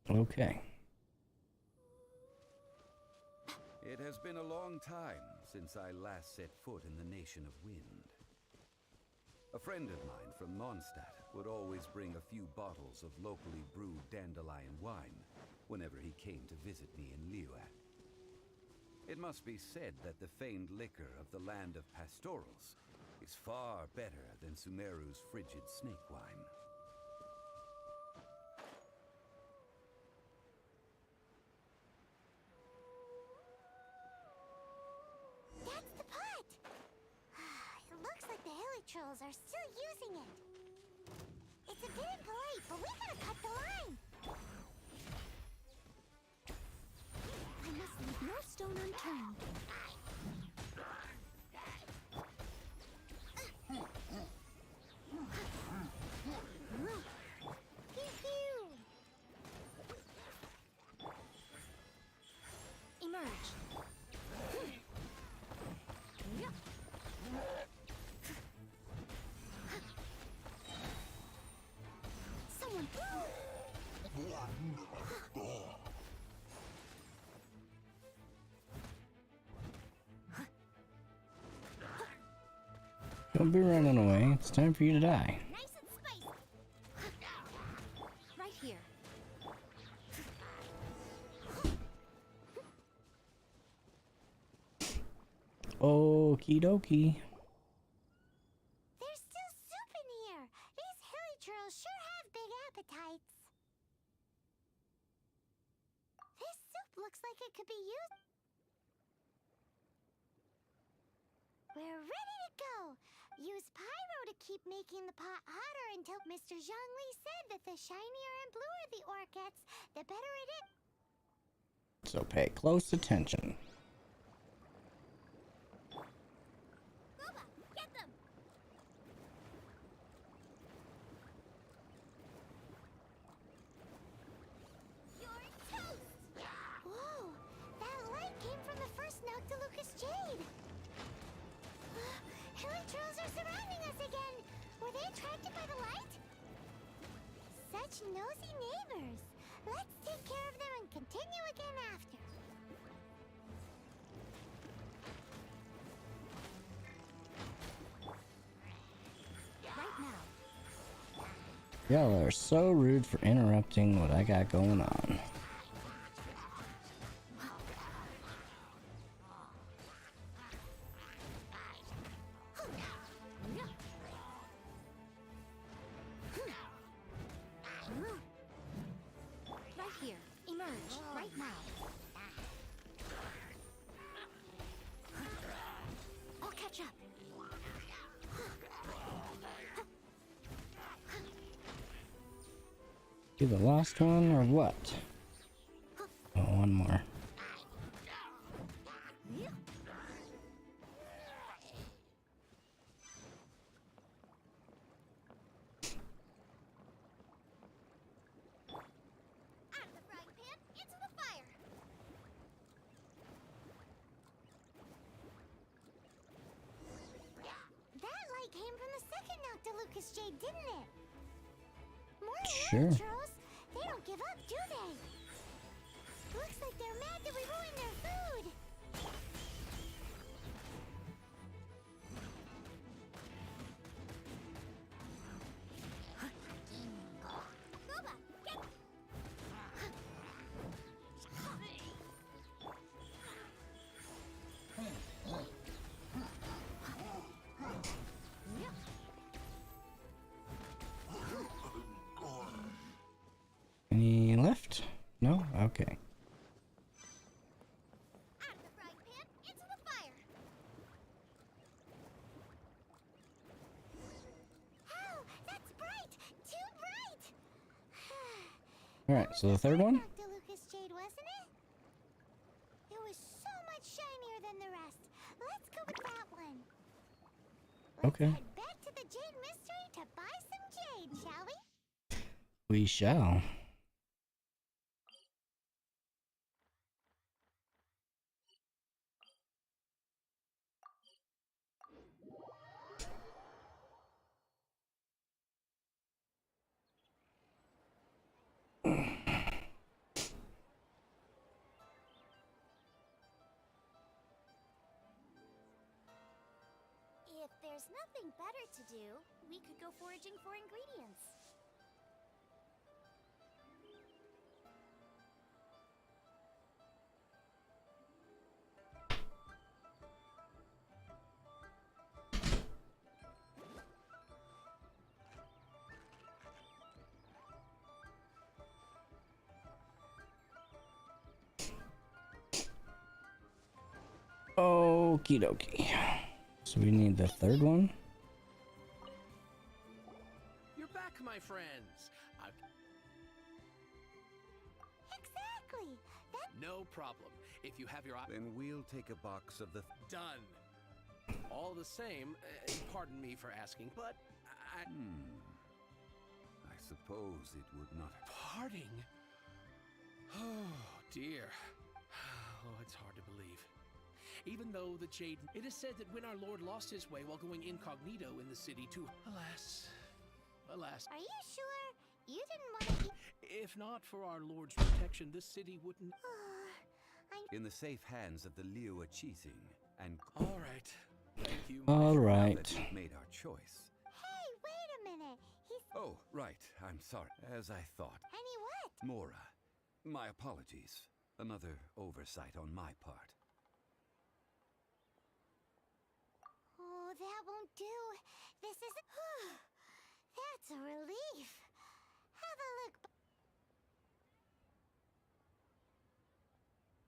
Okay. It has been a long time since I last set foot in the Nation of Wind. A friend of mine from Mondstadt would always bring a few bottles of locally brewed dandelion wine whenever he came to visit me in Liyue. It must be said that the famed liquor of the land of pastorals is far better than Sumeru's frigid snake wine. That's the pot! It looks like the hilly trolls are still using it. It's a bit impolite, but we gotta cut the line! I must leave no stone unturned. Pew-pew! Emerge. Someone... Don't be running away. It's time for you to die. Nice and spicy. Right here. Okie dokie. There's still soup in here. These hilly trolls sure have big appetites. This soup looks like it could be used. We're ready to go. Use pyro to keep making the pot hotter until Mr. Zhongli said that the shinier and bluer the ore gets, the better it is. So pay close attention. Boba, get them! You're toast! Whoa! That light came from the first Noctilucous Jade! Hilly trolls are surrounding us again! Were they attracted by the light? Such nosy neighbors! Let's take care of them and continue again after. Right now. Y'all are so rude for interrupting what I got going on. Right here. Emerge. Right now. I'll catch up. You the last one or what? Oh, one more. Out of the frying pan, into the fire. That light came from the second Noctilucous Jade, didn't it? More Sure. little trolls. They don't give up, do they? Looks like they're mad that we ruined their food. Boba, get... Any left? No? Okay. Out of the frying pan, into the fire. Oh, that's bright! Too bright! Alright, so the third one? Noctilucous Jade, wasn't it? It was so much shinier than the rest. Let's go with that one. Let's Okay. head back to the Jade Mystery to buy some jade, shall we? We shall. If there's nothing better to do, we could go foraging for ingredients. Okie dokie. So we need the third one. You're back, my friends. Exactly. No problem. If you have your Then we'll take a box of the... done. All the same, pardon me for asking, but I... I suppose it would not... Parting? Oh, dear. Oh, it's hard to believe. Even though the Jade... It is said that when our Lord lost his way while going incognito in the city to... Alas. Are you sure you didn't want to... If not for our Lord's protection, this city wouldn't... In the safe hands of the Liu Cheating and... All right. Thank you. All Now right. that we've made our choice. Hey, wait a minute. He's... Oh, right. I'm sorry. As I thought. Honey, what? Mora, my apologies. Another oversight on my part. Oh, that won't do. This isn't... That's a relief. Have a look.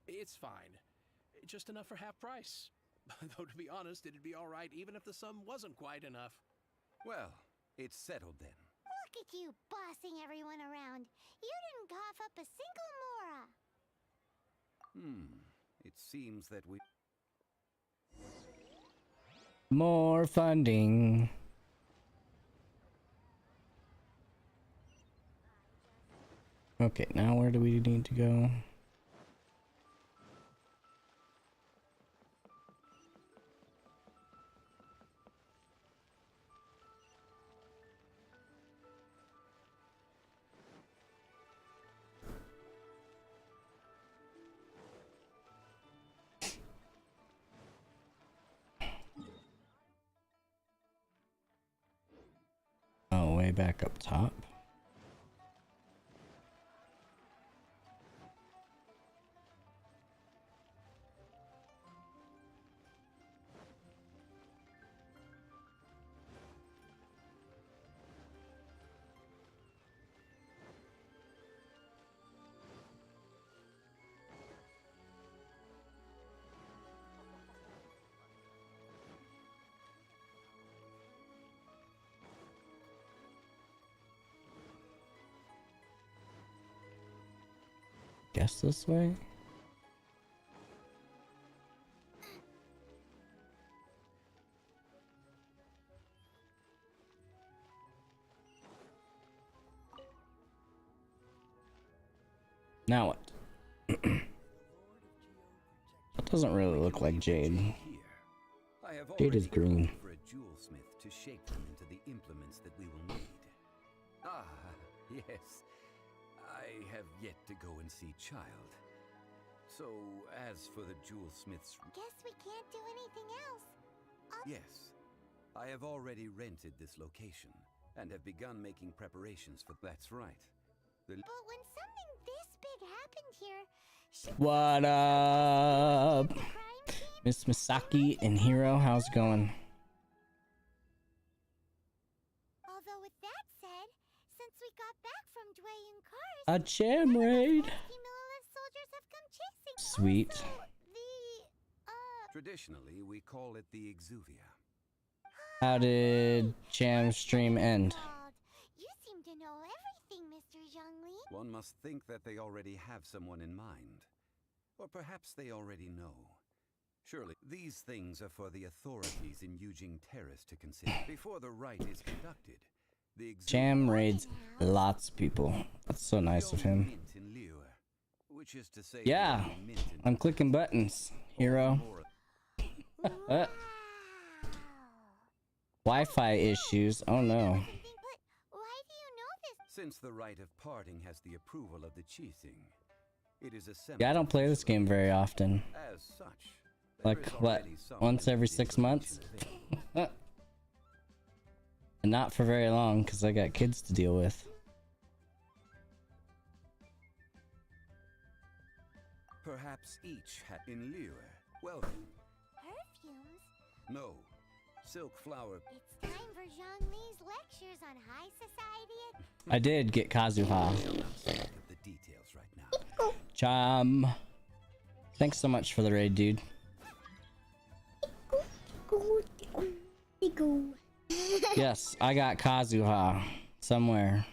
It's fine. Just enough for half price. Though, to be honest, it'd be all right even if the sum wasn't quite enough. Well, it's settled then. Look at you bossing everyone around. You didn't cough up a single mora. It seems that we... More funding. Okay, now where do we need to go? Oh, way back up top. Guess this way? Now what? That doesn't really look like jade. Here. I have Jade is already green. called for a jewel smith to shape them into the implements that we will need. Ah, yes. I have yet to go and see Child. So, as for the jewel smith's... Guess we can't do anything else. Yes. I have already rented this location and have begun making preparations for... That's right. But when something this big happened here, What up? the crime team... Miss Misaki and Hero, how's it going? Although with that said, since we got back from Dwayne Cars, A gem raid. Lilith soldiers have come chasing. Sweet. Also, Traditionally, we call it the Exuvia. How did Jam stream end? You seem to know everything, Mr. Zhongli. One must think that they already have someone in mind. Or perhaps they already know. Surely, these things are for the authorities in Yujing Terrace to consider. Before the rite is conducted, the Jam raids lots of people. That's so nice of him. Mint in Liu, which is to say Yeah, the only mint in I'm clicking buttons. Hero. Wow. Wi-Fi issues. Oh no. But why do you know this? Since the rite of parting has the approval of the Qixing, it is assembled. Yeah, I don't play this game very often. As such, there Like is what? already some Once every limited 6 months? information available. And not for very long, because I got kids to deal with. Perhaps each had in Lure. Well then, Perfumes? no. Silk flower. It's time for Zhongli's lectures on high society. I did get Kazuha. Shall not speak of the details right now. Cham. Thanks so much for the raid, dude. Yes, I got Kazuha somewhere.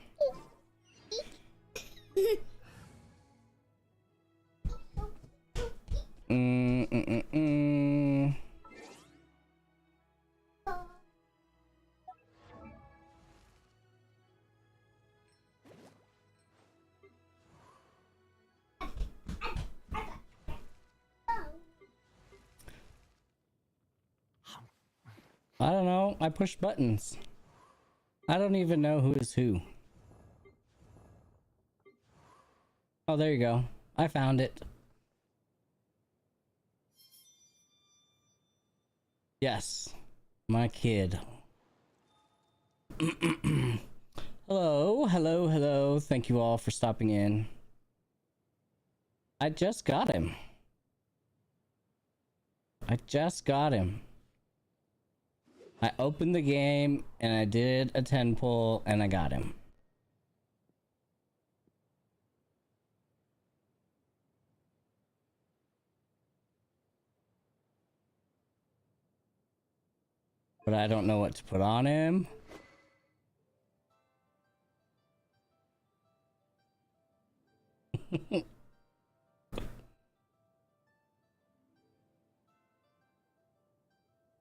I don't know. I push buttons. I don't even know who is who. Oh, there you go. I found it. Yes. My kid. Hello, hello, hello. Thank you all for stopping in. I just got him. I just got him. I opened the game and I did a 10 pull and I got him. But I don't know what to put on him.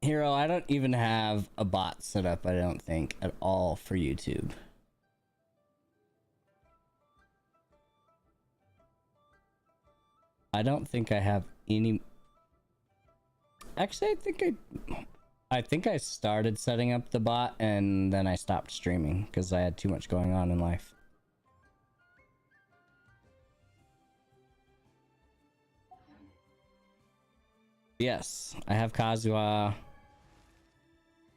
Hero, I don't even have a bot set up, I don't think, at all for YouTube. I don't think I have any... Actually, I think I started setting up the bot and then I stopped streaming because I had too much going on in life. Yes, I have Kazuha.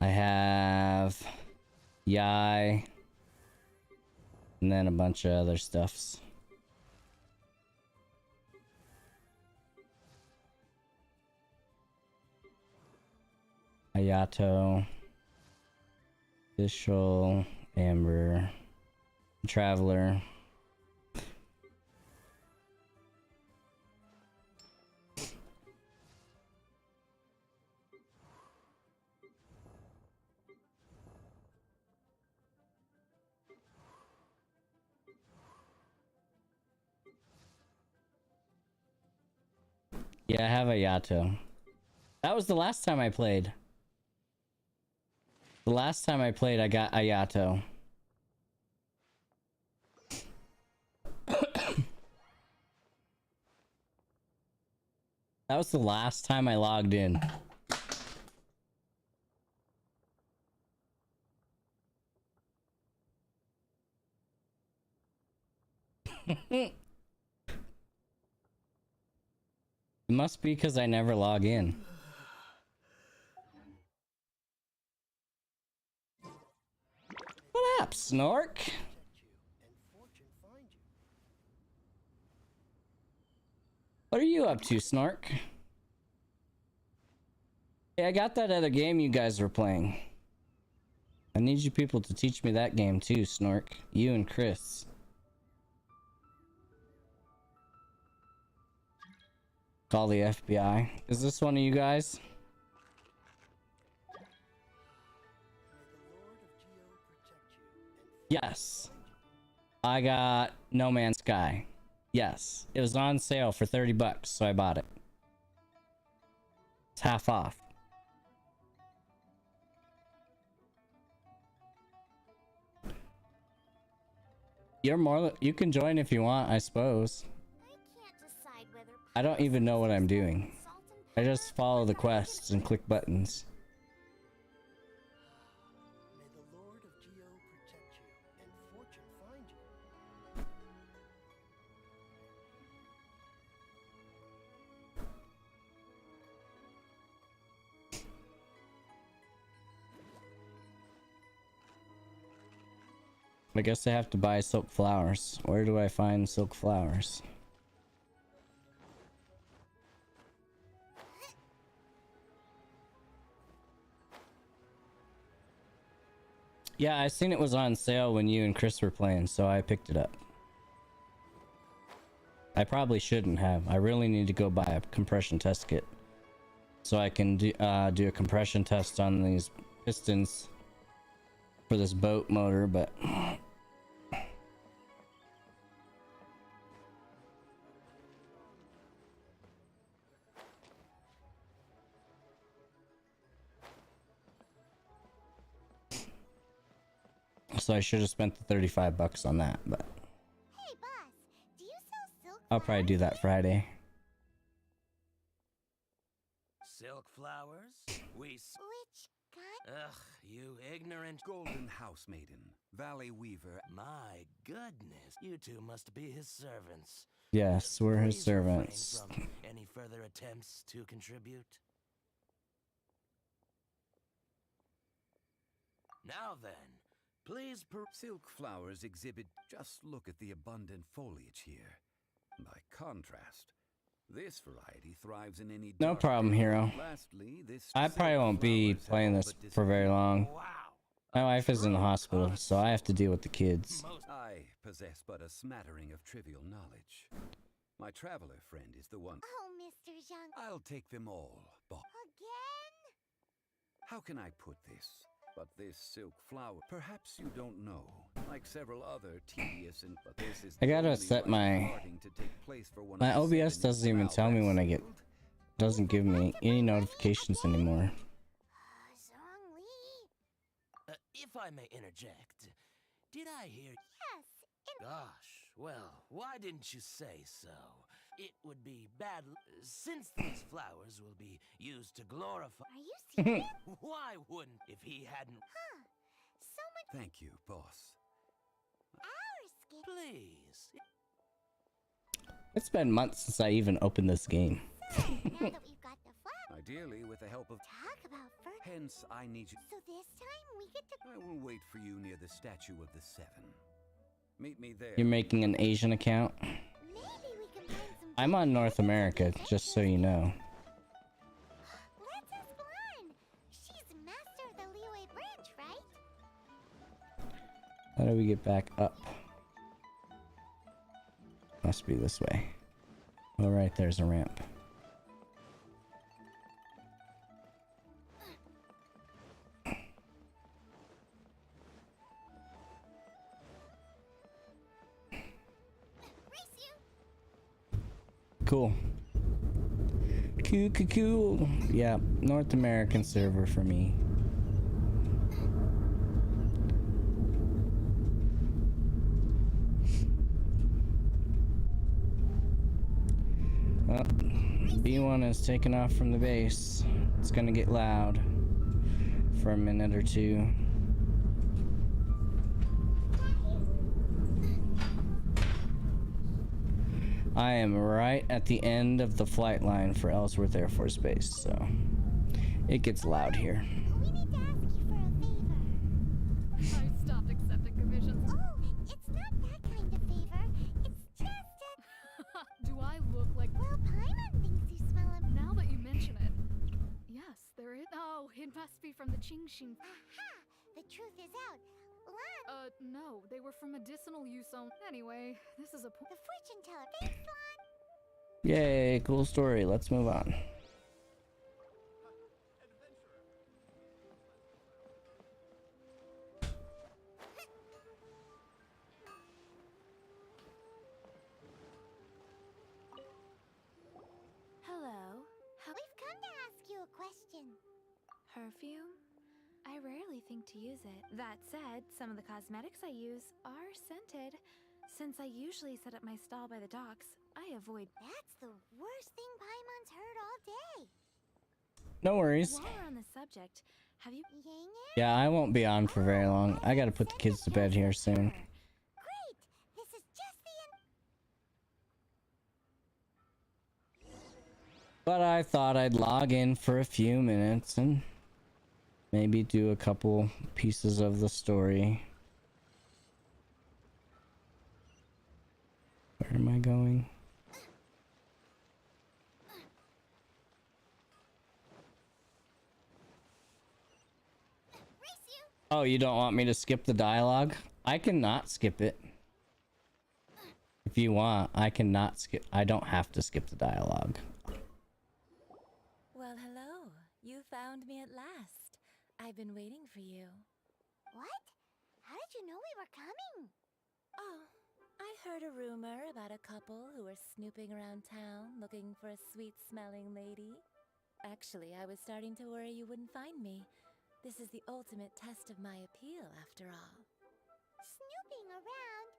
I have Yai. And then a bunch of other stuffs. Ayato. Official. Amber. Traveler. Yeah, I have a Yato. That was the last time I played. The last time I played, I got Ayato. That was the last time I logged in. It must be because I never log in. What up, Snork? What are you up to, Snork? Hey, I got that other game you guys were playing. I need you people to teach me that game too, Snork. You and Chris. Call the FBI. Is this one of you guys? Yes. I got No Man's Sky. Yes. It was on sale for 30 bucks, so I bought it. It's half off. You're more... You can join if you want, I suppose. I don't even know what I'm doing. I just follow the quests and click buttons. May the Lord of Geo protect you and fortune find you. I guess I have to buy silk flowers. Where do I find silk flowers? Yeah, I seen it was on sale when you and Chris were playing, so I picked it up. I probably shouldn't have. I really need to go buy a compression test kit so I can do a compression test on these pistons for this boat motor, but so I should have spent the 35 bucks on that, but Hey, boss, do you sell silk I'll probably do that Friday. Silk flowers? Which kind? Ugh, you ignorant. Golden House Maiden, Valley Weaver. My goodness, you two must be his servants. Yes, we're his Please refrain servants. from any further attempts to contribute. Now then, please Silk flowers exhibit. Just look at the abundant foliage here. By contrast, this variety thrives in any No dark problem, day. hero. Lastly, this I probably won't be playing this for very long. Wow. My wife is in the hospital, so I have to deal with the kids. I possess but a smattering of trivial knowledge. My traveler friend is the one. Oh, Mr. Zhang. I'll take them all, boss. Again? How can I put this? But this silk flower, perhaps you don't know, like several other tedious and but this is I gotta the only set one my- starting to take place for one My of the OBS 7 doesn't even tell me when I get, doesn't give me any notifications anymore. Zhongli? If I may interject, did I hear? Yes. Gosh, well, why didn't you say so? It would be bad since these flowers will be used to glorify. Are you serious? Why wouldn't if he hadn't? Huh. So much Thank you, boss. our skin. Please. It's been months since I even opened this game. So, now that we've got the flower, Ideally, with the help of. talk about first. Hence, I need you. So this time we get to. I will wait for you near the statue of the 7. Meet me there. You're making an Asian account? Maybe we can find some. I'm on North America, just so you know. Let's ask Blan. She's master of the Liyue branch, right? How do we get back up? Must be this way. Oh, right, there's a ramp. Race you. Cool. Cool. Yeah, North American server for me. Well, B1 is taking off from the base. It's gonna get loud for a minute or two. I am right at the end of the flight line for Ellsworth Air Force Base, so it gets loud here. We need to ask you for a favor. I stopped accepting commissions. Oh, it's not that kind of favor. It's just a. Do I look like... Well, Paimon thinks you smell a. Now that you mention it. Yes, there is... Oh, it must be from the Qingxin. Aha! The truth is out. Lan, No, they were for medicinal use only. Anyway, this is a the fortune teller. Thanks, Lan. Yay, cool story. Let's move on. Hello. We've come to ask you a question. Perfume? I rarely think to use it. That said, some of the cosmetics I use are scented. Since I usually set up my stall by the docks, I avoid... That's the worst thing Paimon's heard all day. No worries. While we're on the subject, have you... Yang? Yeah, I won't be on for very long. I gotta put the kids to bed here soon. Great! This is just the end. But I thought I'd log in for a few minutes and maybe do a couple pieces of the story. Where am I going? Oh, you don't want me to skip the dialogue? I cannot skip it. If you want, I cannot skip. I don't have to skip the dialogue. Well, hello. You found me at last. I've been waiting for you. What? How did you know we were coming? Oh, I heard a rumor about a couple who were snooping around town looking for a sweet-smelling lady. Actually, I was starting to worry you wouldn't find me. This is the ultimate test of my appeal, after all. Snooping around?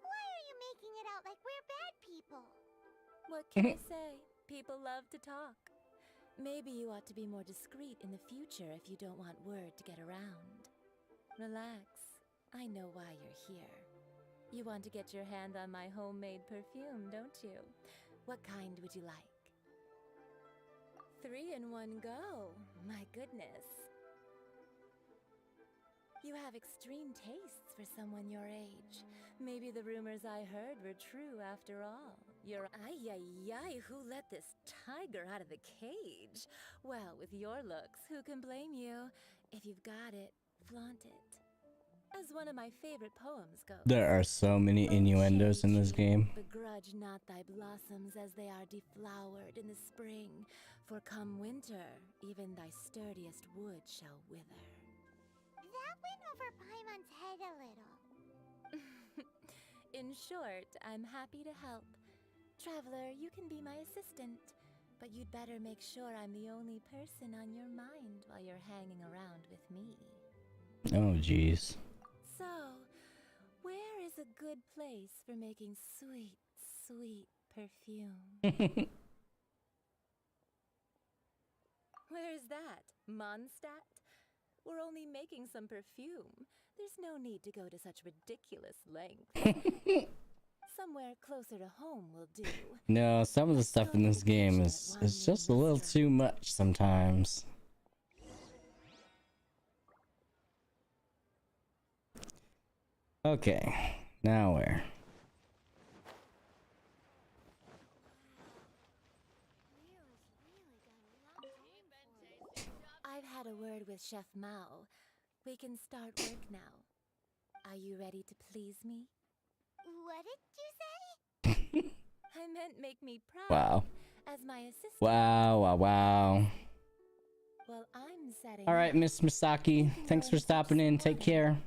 Why are you making it out like we're bad people? What can I say? People love to talk. Maybe you ought to be more discreet in the future if you don't want word to get around. Relax. I know why you're here. You want to get your hand on my homemade perfume, don't you? What kind would you like? 3 in one go. My goodness. You have extreme tastes for someone your age. Maybe the rumors I heard were true after all. You're ay, who let this tiger out of the cage? Well, with your looks, who can blame you? If you've got it, flaunt it. As one of my favorite poems goes, There are so many innuendos in this game. begrudge not thy blossoms as they are deflowered in the spring, for come winter, even thy sturdiest wood shall wither. That went over Paimon's head a little. In short, I'm happy to help. Traveler, you can be my assistant, but you'd better make sure I'm the only person on your mind while you're hanging around with me. Oh, jeez. So, where is a good place for making sweet, sweet perfume? Where's that? Mondstadt? We're only making some perfume. There's no need to go to such ridiculous lengths. Somewhere closer to home will do. No, some of the stuff in this game is just a little too much sometimes. Okay, now where? I've had a word with Chef Mao. We can start work now. Are you ready to please me? What did you say? I meant make me proud. Wow. As my assistant. Wow. Well, I'm setting All right, up. Miss Misaki, thanks for stopping in. Take care.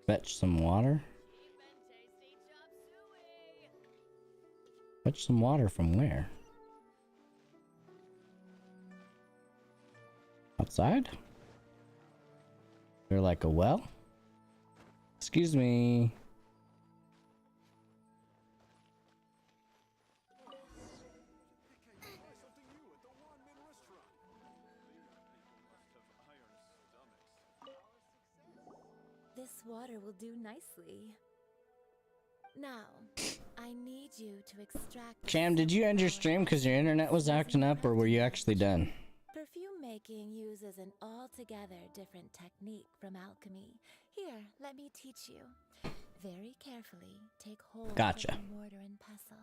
Fetch some water. Fetch some water from where? Outside? They're like a well? Excuse me. This water will do nicely. Now, I need you to extract. Cam, did you end your stream because your internet was acting up, or were you actually done? Perfume making uses an altogether different technique from alchemy. Here, let me teach you. Very carefully, take hold Gotcha. of the mortar and pestle.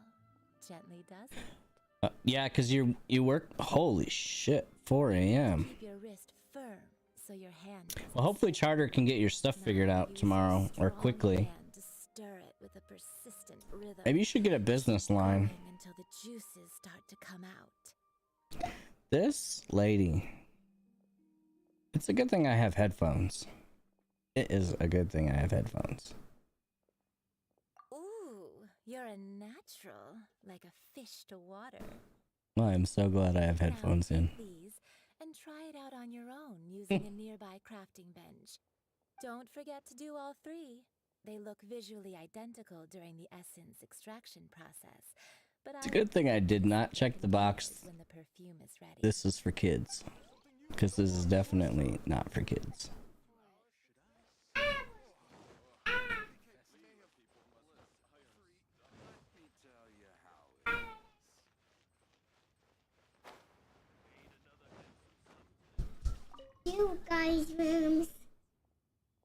Gently does it. Yeah, because you work. Holy shit, 4 a.m. Keep your wrist firm so your hand doesn't Well, hopefully Charter can get your stuff figured out tomorrow or quickly. to stir it with a persistent rhythm. Maybe you should get a business line. Until the juices start to come out. This lady. It's a good thing I have headphones. It is a good thing I have headphones. Ooh, you're a natural, like a fish to water. Well, I'm so glad I have headphones now, in. take these and try it out on your own using a nearby crafting bench. Don't forget to do all 3. They look visually identical during the essence extraction process. But It's a good thing I did not check the box. when the perfume is ready. This is for kids. Because this is definitely not for kids. you guys' rooms.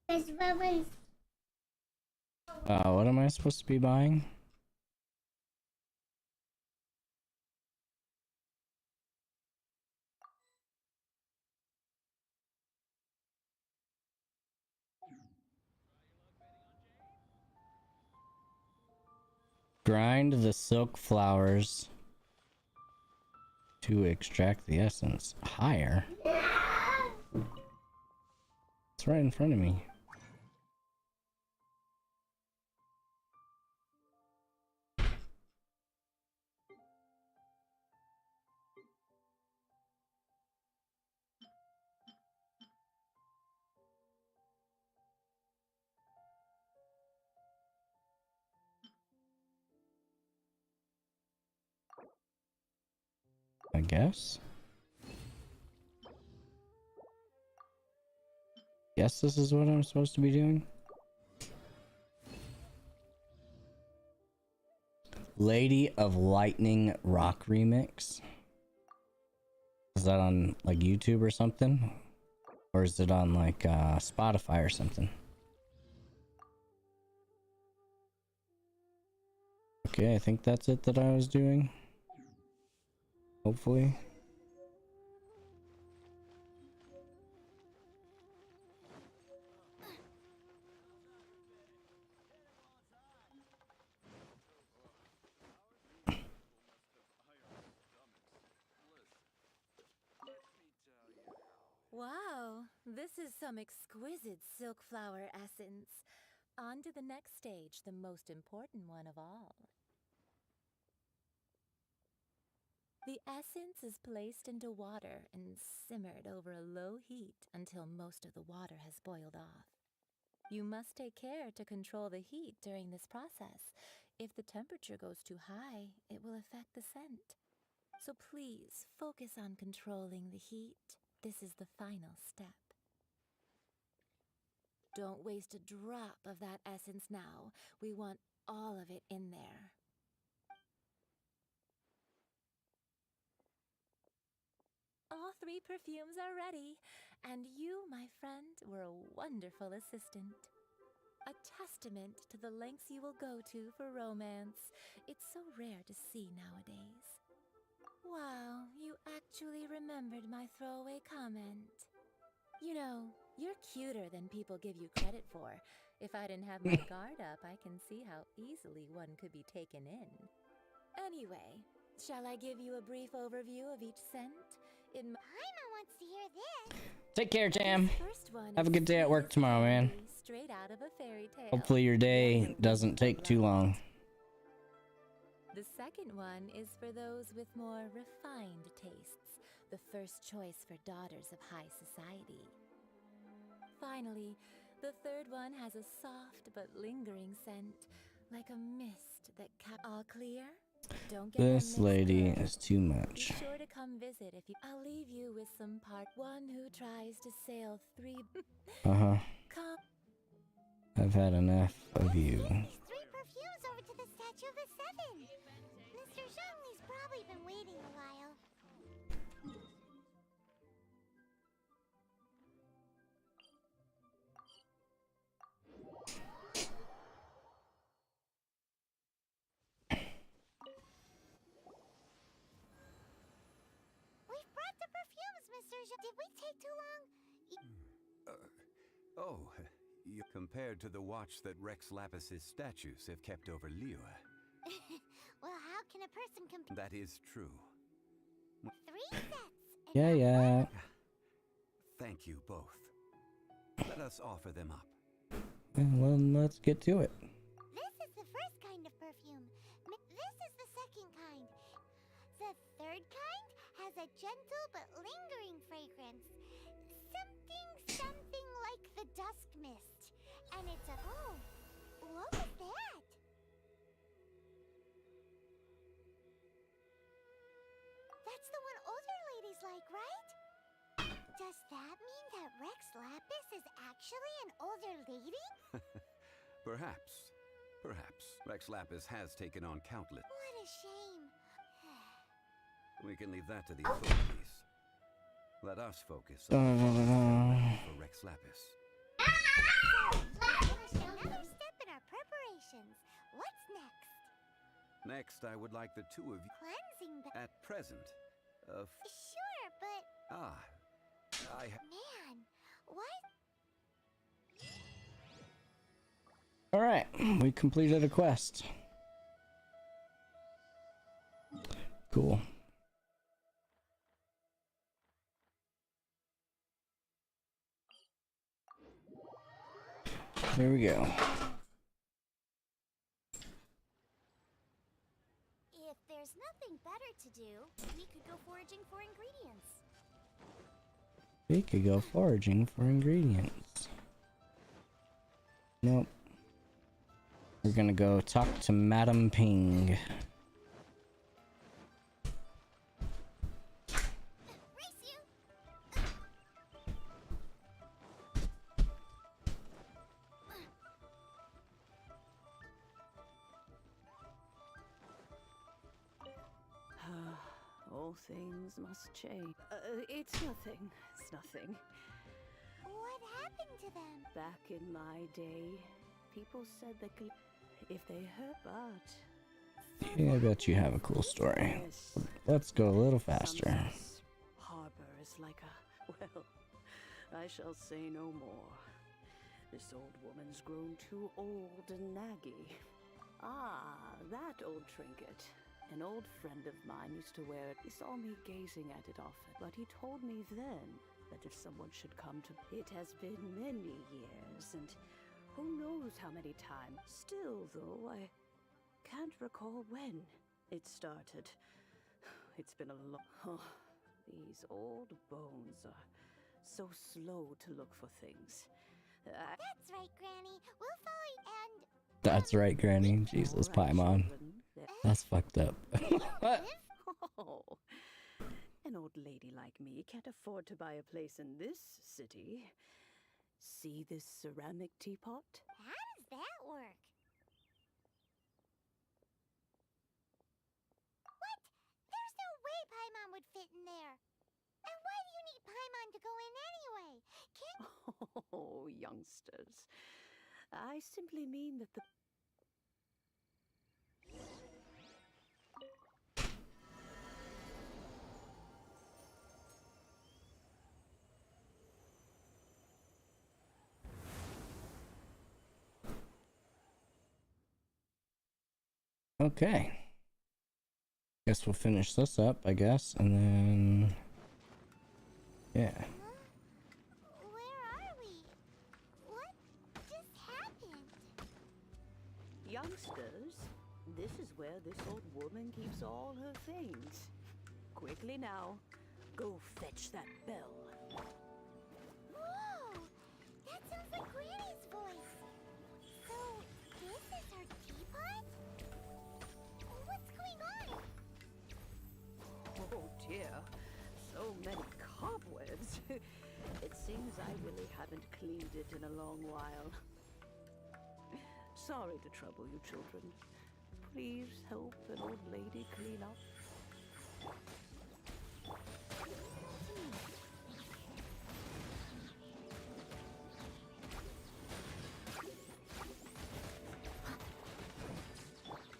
Because Reverend's What am I supposed to be buying? Grind the silk flowers to extract the essence. Higher? It's right in front of me. I guess. Guess this is what I'm supposed to be doing. Lady of Lightning Rock Remix. Is that on like YouTube or something? Or is it on like Spotify or something? Okay, I think that's it that I was doing. Hopefully. Wow, this is some exquisite silk flower essence. On to the next stage, the most important one of all. The essence is placed into water and simmered over a low heat until most of the water has boiled off. You must take care to control the heat during this process. If the temperature goes too high, it will affect the scent. So please focus on controlling the heat. This is the final step. Don't waste a drop of that essence now. We want all of it in there. All 3 perfumes are ready, and you, my friend, were a wonderful assistant. A testament to the lengths you will go to for romance. It's so rare to see nowadays. Wow, you actually remembered my throwaway comment. You know, you're cuter than people give you credit for. If I didn't have my guard up, I can see how easily one could be taken in. Anyway, shall I give you a brief overview of each scent? Paimon wants to hear this. Take care, Jam. First one Have a is good day at work tomorrow, man. straight out of a fairy tale. Hopefully your day doesn't take too long. The second one is for those with more refined tastes, the first choice for daughters of high society. Finally, the third one has a soft but lingering scent, like a mist that all clear? Don't get This lady is too Be much. sure to come visit if you. I'll leave you with some part. One who tries to sail 3. Uh-huh. Come. I've had enough of you. These 3 perfumes over to the Statue of the Seven. Mr. Zhongli's probably been waiting a while. We've brought the perfumes, Mr. Zhong. Did we take too long? You compared to the watch that Rex Lapis's statues have kept over Liyue. Well, how can a person compare That is true. 3 sets? Yeah. Thank you both. Let us offer them up. Well, let's get to it. This is the first kind of perfume. This is the second kind. The third kind has a gentle but lingering fragrance. Something like the dusk mist. And it's a... Oh, what was that? That's the one older ladies like, right? Does that mean that Rex Lapis is actually an older lady? Perhaps. Rex Lapis has taken on countless. What a shame. We can leave that to the authorities. Let us focus on for Rex Lapis. Finished another step in our preparations. What's next? Next, I would like the two of you. Cleansing the... At present, Sure, but... Man, what? All right, we completed a quest. Cool. There we go. If there's nothing better to do, we could go foraging for ingredients. We could go foraging for ingredients. Nope. We're gonna go talk to Madam Ping. Race you! All things must change. It's nothing. It's nothing. What happened to them? Back in my day, people said that if they hurt, but Yeah, I bet you have a cool story. Let's go a little faster. Harbor is like a... Well, I shall say no more. This old woman's grown too old and naggy. Ah, that old trinket. An old friend of mine used to wear it. He saw me gazing at it often, but he told me then that if someone should come to... It has been many years, and who knows how many times. Still, though, I can't recall when it started. It's been a long... Oh, these old bones are so slow to look for things. That's right, Granny. We'll follow and... That's right, Granny. Jesus, Paimon. That's fucked up. What? Oh, an old lady like me can't afford to buy a place in this city. See this ceramic teapot? How does that work? What? There's no way Paimon would fit in there. And why do you need Paimon to go in anyway? Can't... Oh, youngsters. I simply mean that the... Okay. Guess we'll finish this up, I guess, and then... Yeah. Where are we? What just happened? Youngsters, this is where this old woman keeps all her things. Quickly now, go fetch that bell. Whoa! That sounds like Granny's voice. So, this is her teapot? What's going on? Oh dear, so many cobwebs. It seems I really haven't cleaned it in a long while. Sorry to trouble you, children. Please help an old lady clean up.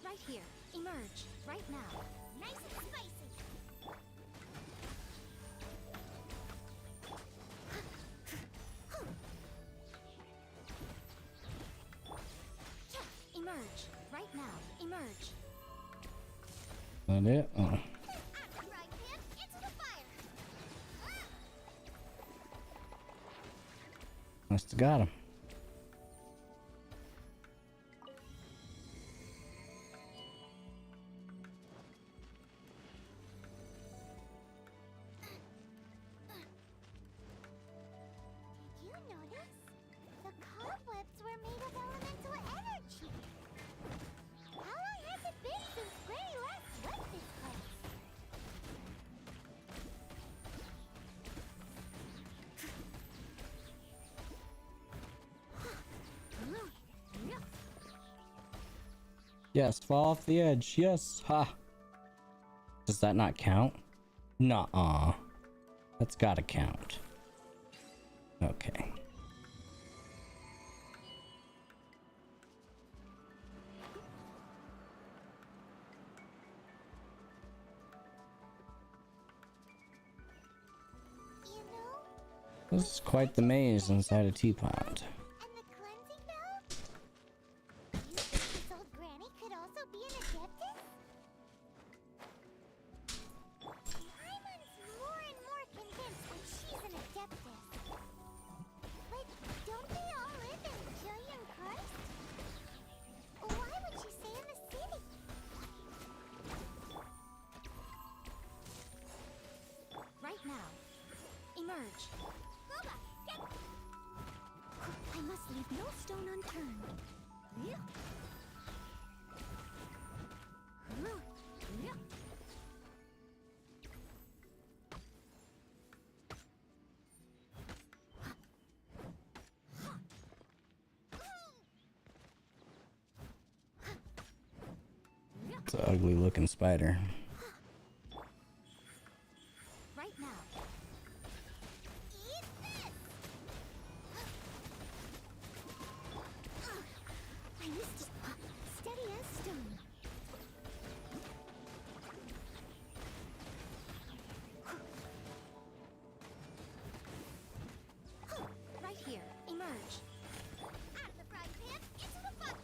Right here. Emerge. Right now. Nice and spicy. Emerge. Right now. Emerge. That it? Oh. Right, Pim, into the fire. Must have got him. Did you notice? The cobwebs were made of elemental energy. How long has it been since Granny last swept this place? Yes, fall off the edge. Yes. Ha. Does that not count? Nuh-uh. That's gotta count. Okay. You know, This is quite the maze inside a teapot. and the cleansing bell? You think this old granny could also be an adeptus? Paimon's more and more convinced that she's an adeptus. But don't they all live in Julian Karst? Why would she stay in the city? Right now. Emerge. Boba, get... I must leave no stone unturned. Yeah. Yeah. It's an ugly looking spider. Right now. Eat this! I missed it. Steady as stone. Right here. Emerge. Out of the frying pan, into the fire!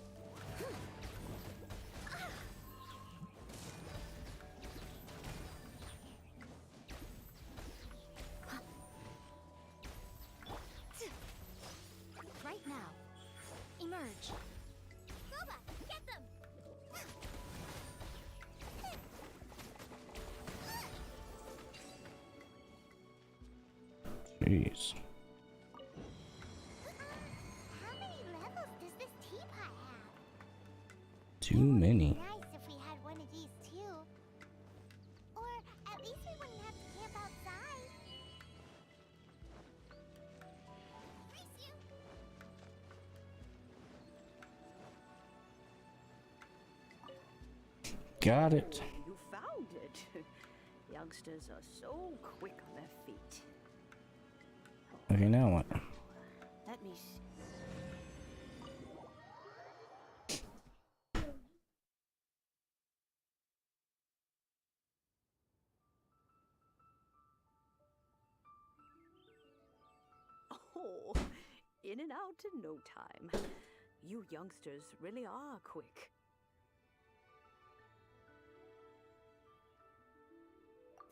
Right now. Emerge. Boba, get them! Jeez. How many levels does this teapot have? Too many. Nice if we had one of these too. Or at least we wouldn't have to camp outside. Race you! Got it. You found it. Youngsters are so quick on their feet. Okay, now what? Let me see. Oh, in and out in no time. You youngsters really are quick.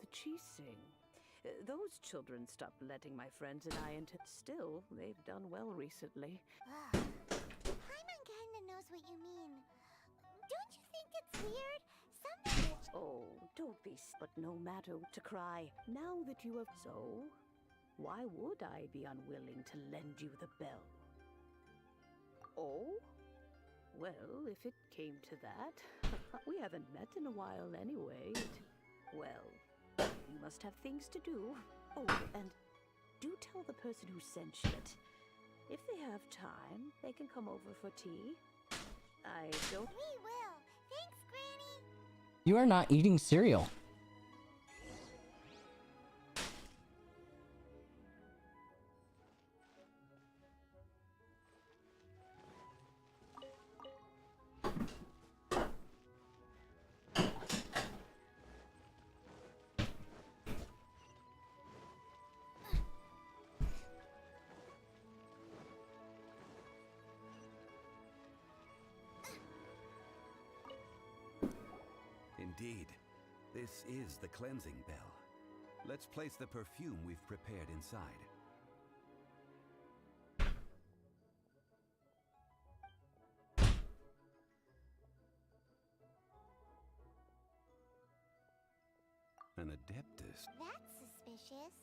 The cheesing. Those children stopped letting my friends and I into. Still, they've done well recently. Paimon kinda knows what you mean. Don't you think it's weird? Sometimes... Oh, don't be. But no matter to cry. Now that you have so, why would I be unwilling to lend you the bell? Oh? Well, if it came to that, we haven't met in a while anyway. Well, you must have things to do. Oh, and do tell the person who sent you it. If they have time, they can come over for tea. I don't... We will. Thanks, Granny. You are not eating cereal. Indeed, this is the cleansing bell. Let's place the perfume we've prepared inside. An adeptus. That's suspicious.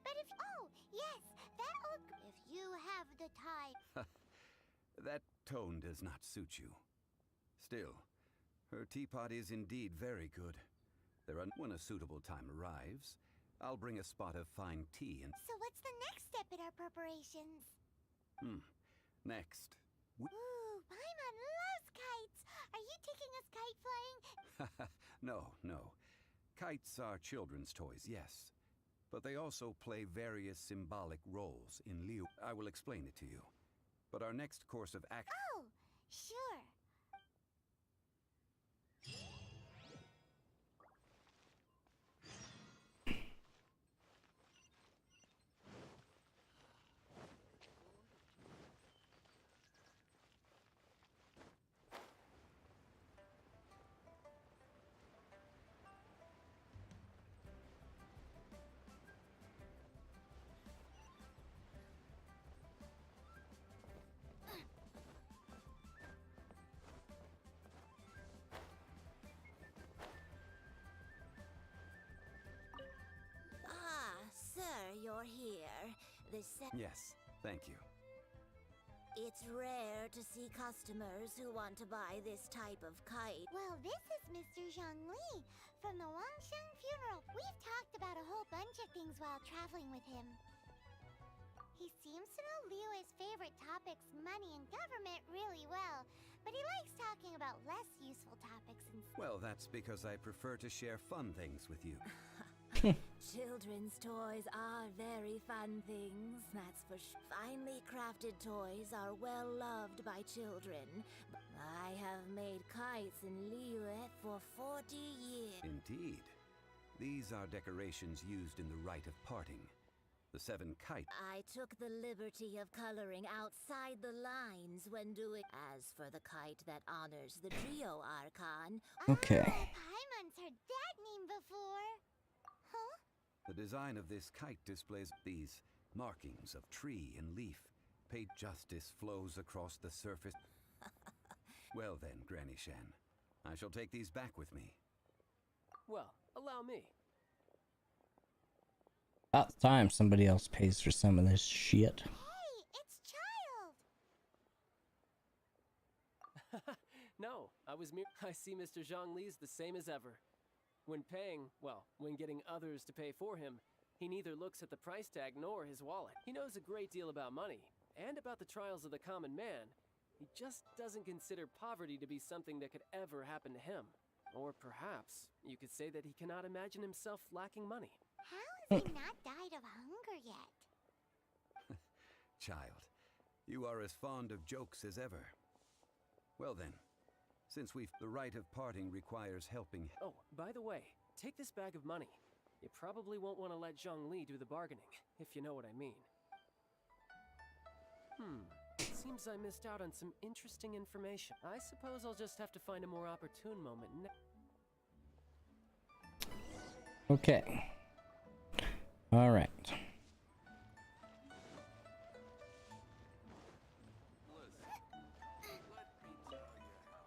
But if... Oh, yes, that look... If you have the time... That tone does not suit you. Still, her teapot is indeed very good. When a suitable time arrives, I'll bring a spot of fine tea and... So what's the next step in our preparations? Next. Ooh, Paimon loves kites! Are you taking us kite flying? No. Kites are children's toys, yes. but they also play various symbolic roles in Liu. I will explain it to you. But our next course of action... Oh, sure. Ah, sir, you're here. Yes, thank you. It's rare to see customers who want to buy this type of kite. Well, this is Mr. Zhongli from the Wangsheng funeral. We've talked about a whole bunch of things while traveling with him. He seems to know Liyue's favorite topics, money and government, really well, but he likes talking about less useful topics instead. Well, that's because I prefer to share fun things with you. Children's toys are very fun things, that's for sure. Finely crafted toys are well loved by children. I have made kites in Liyue for 40 years. Indeed. These are decorations used in the rite of parting. The 7 kites. I took the liberty of coloring outside the lines when doing. As for the kite that honors the Trio Archon. Okay. Paimon's heard that name before. Huh? The design of this kite displays these markings of tree and leaf. Pale justice flows across the surface. Well then, Granny Shan, I shall take these back with me. Well, allow me. About time somebody else pays for some of this shit. Hey, it's Child! No, I see Mr. Zhongli's the same as ever. When paying, well, when getting others to pay for him, he neither looks at the price tag nor his wallet. He knows a great deal about money, and about the trials of the common man. He just doesn't consider poverty to be something that could ever happen to him. Or perhaps, you could say that he cannot imagine himself lacking money. How has he not died of hunger yet? Child, you are as fond of jokes as ever. Well then, since the rite of parting requires helping... Oh, by the way, take this bag of money. You probably won't want to let Zhongli do the bargaining, if you know what I mean. Seems I missed out on some interesting information. I suppose I'll just have to find a more opportune moment. Okay. All right.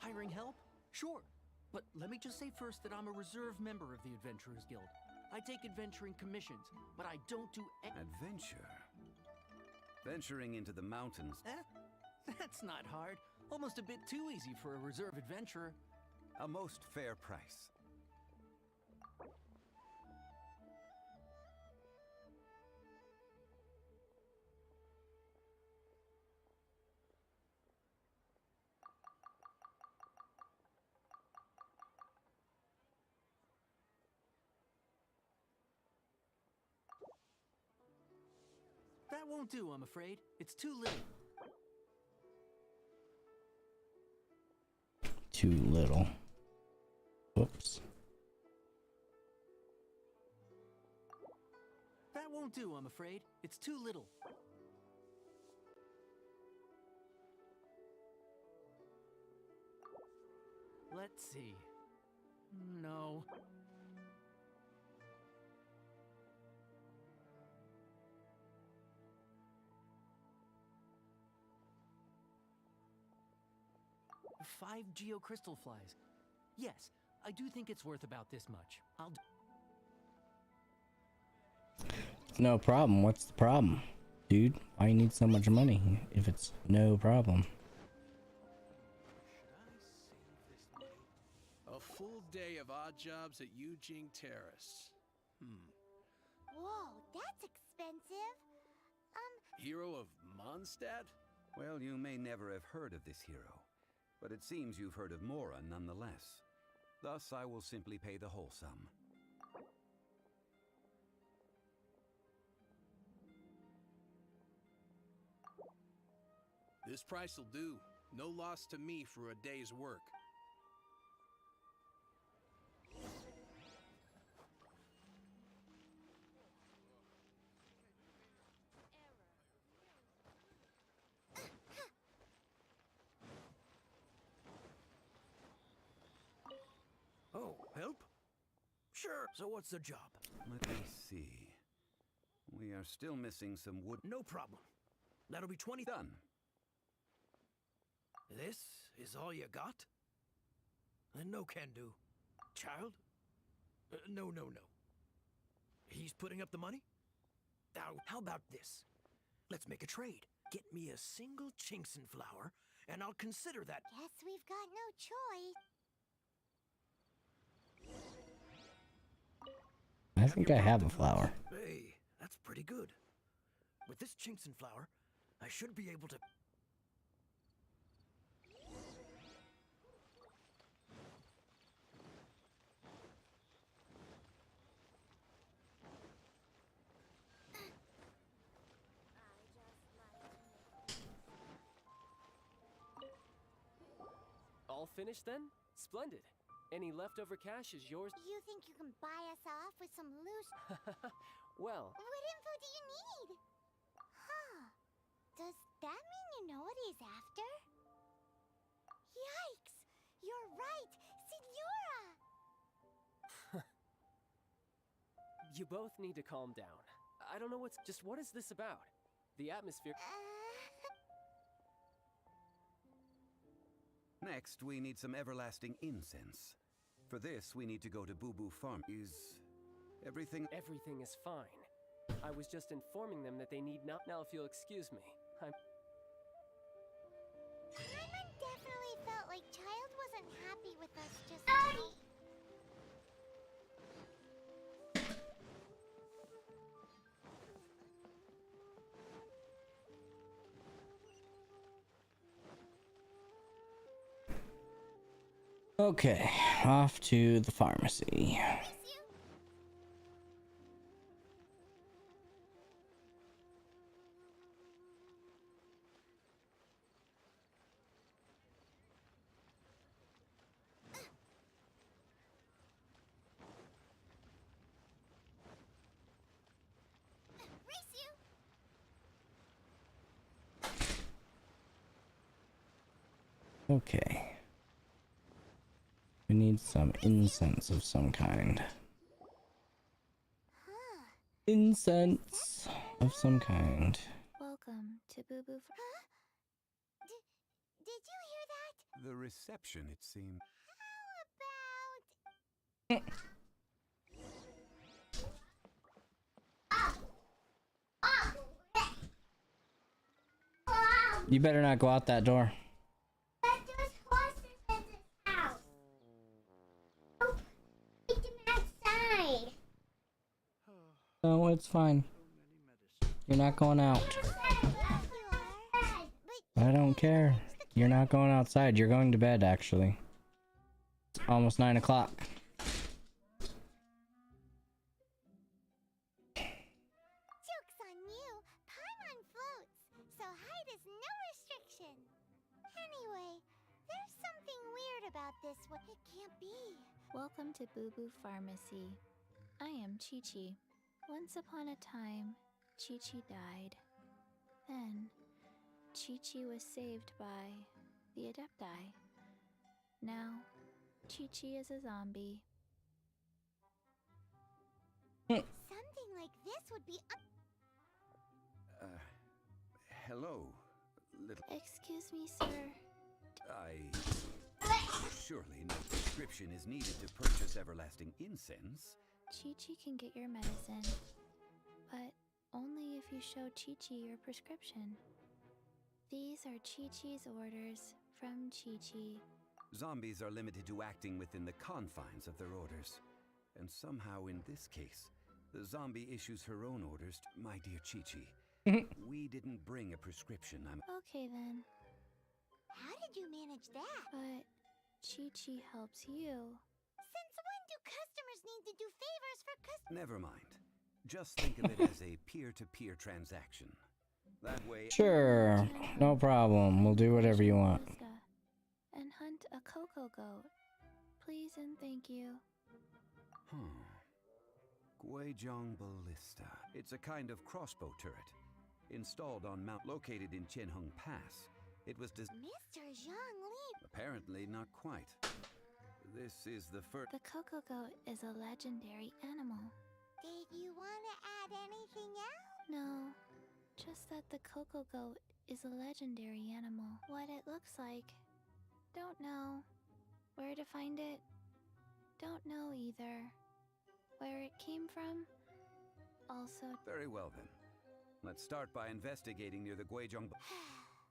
Hiring help? Sure. But let me just say first that I'm a reserve member of the Adventurers Guild. I take adventuring commissions, but I don't do... Adventure? Venturing into the mountains... That's not hard. Almost a bit too easy for a reserve adventurer. A most fair price. That won't do, I'm afraid. It's too little. Too little. Whoops. That won't do, I'm afraid. It's too little. Let's see. No. Five geocrystal flies. Yes, I do think it's worth about this much. No problem. What's the problem? Dude, why you need so much money if it's no problem? A full day of odd jobs at Yujing Terrace. Whoa, that's expensive. Hero of Mondstadt? Well, you may never have heard of this hero, but it seems you've heard of Mora nonetheless. Thus, I will simply pay the whole sum. This price will do. No loss to me for a day's work. Oh, help? Sure. So what's the job? Let me see. We are still missing some wood. No problem. That'll be 20 Done. This is all you got? No can do. Child? No. He's putting up the money? Now, how about this? Let's make a trade. Get me a single Chinxin flower, and I'll consider that. Guess we've got no choice. I think I have a flower. Hey, that's pretty good. With this Chinxin flower, I should be able to... All finished then? Splendid. Any leftover cash is yours. You think you can buy us off with some loose... Well, What info do you need? Huh. Does that mean you know what he's after? Yikes! You're right! Signora! you both need to calm down. I don't know what is this about? The atmosphere... Next, we need some everlasting incense. For this, we need to go to Boo Boo Farm. Is everything... Everything is fine. I was just informing them that they need not... Now, if you'll excuse me, I'm... Paimon definitely felt like Child wasn't happy with us just now. Okay, off to the pharmacy. Okay. We need some incense of some kind. Incense of some kind. Welcome to Boo Boo. Did you hear that? The reception, it seemed. How about... You better not go out that door. There's horses in this house. Take them outside. No, it's fine. You're not going out. I don't care. You're not going outside. You're going to bed, actually. It's almost 9 o'clock. Joke's on you. Paimon floats, so height is no restriction. Anyway, there's something weird about this one. It can't be. Welcome to Boo Boo Pharmacy. I am Chi-Chi. Once upon a time, Chi-Chi died. Then, Chi-Chi was saved by the Adepti. Now, Chi-Chi is a zombie. Something like this would be... Hello, little... Excuse me, sir. Surely no prescription is needed to purchase everlasting incense. Chi-Chi can get your medicine, but only if you show Chi-Chi your prescription. These are Chi-Chi's orders from Chi-Chi. Zombies are limited to acting within the confines of their orders. And somehow in this case, the zombie issues her own orders to my dear Chi-Chi. We didn't bring a prescription. Okay then, How did you manage that? but Chi-Chi helps you. Since when do customers need to do favors for customers? Never mind. Just think of it as a peer-to-peer transaction. That way... Sure. No problem. We'll do whatever you want. And hunt a cocoa goat. Please and thank you. Guizhong Ballista. It's a kind of crossbow turret. Installed on Mount located in Chenhung Pass. It was Mr. Zhang Li. Apparently not quite. This is the first. The cocoa goat is a legendary animal. Did you want to add anything else? No, just that the cocoa goat is a legendary animal. What it looks like, don't know. Where to find it, don't know either. Where it came from, also. Very well then. Let's start by investigating near the Guizhong.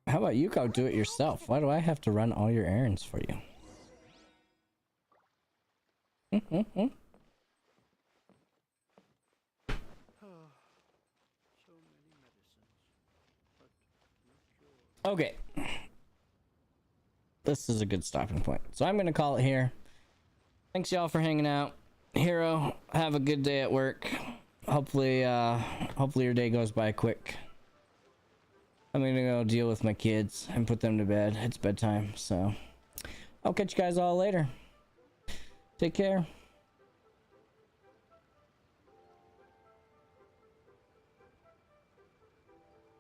How about you go do it yourself? Why do I have to run all your errands for you? Okay. This is a good stopping point. So I'm going to call it here. Thanks y'all for hanging out. Hero, have a good day at work. Hopefully your day goes by quick. I'm going to go deal with my kids and put them to bed. It's bedtime, so I'll catch you guys all later. Take care.